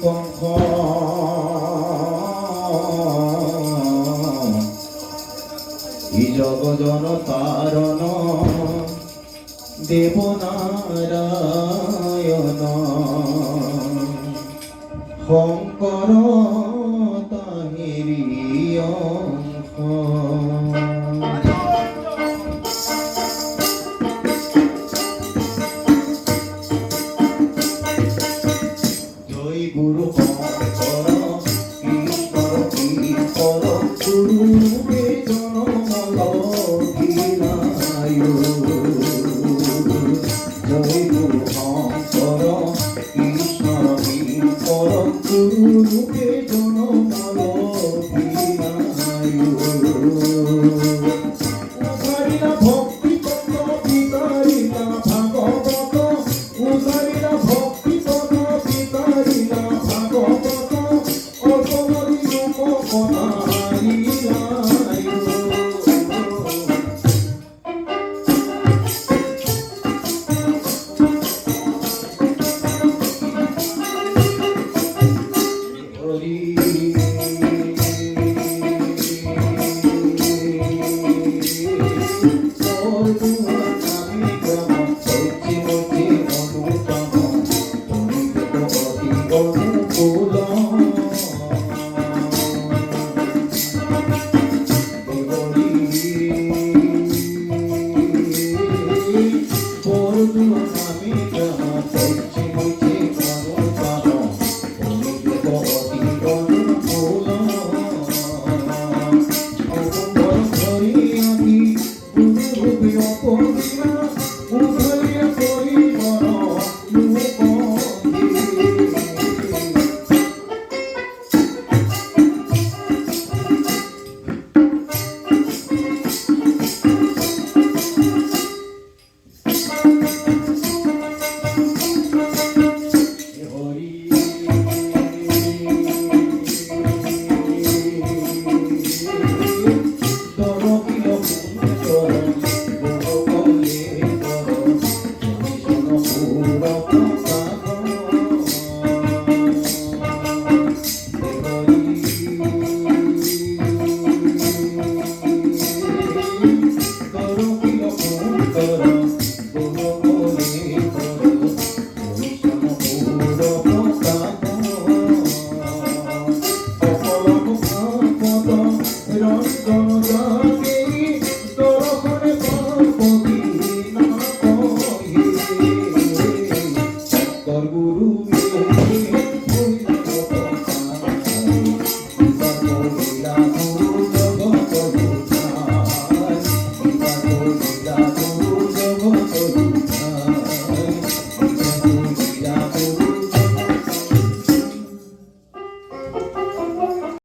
পঙ্খ ই জগজন তারণ দেবনারায়ণ শংকৰ তাহিৰি অংশ জয় গুৰু শংকৰ ঈশ্বৰ ঈশ্বৰ গুৰুৱে জনমল গিলায়ো জয় গুৰু শংকৰ ঈশ্বৰ ঈশ্বৰ গুৰুৱে জনমল গিলায়ো উজাৰিলা ভক্তি পদ বিতাৰিলা ভাগৱত উজাৰিলা ভক্তি পদ বিতাৰিলা ভাগৱত অসমৰি ৰূপ বনাইলায়ো হৰি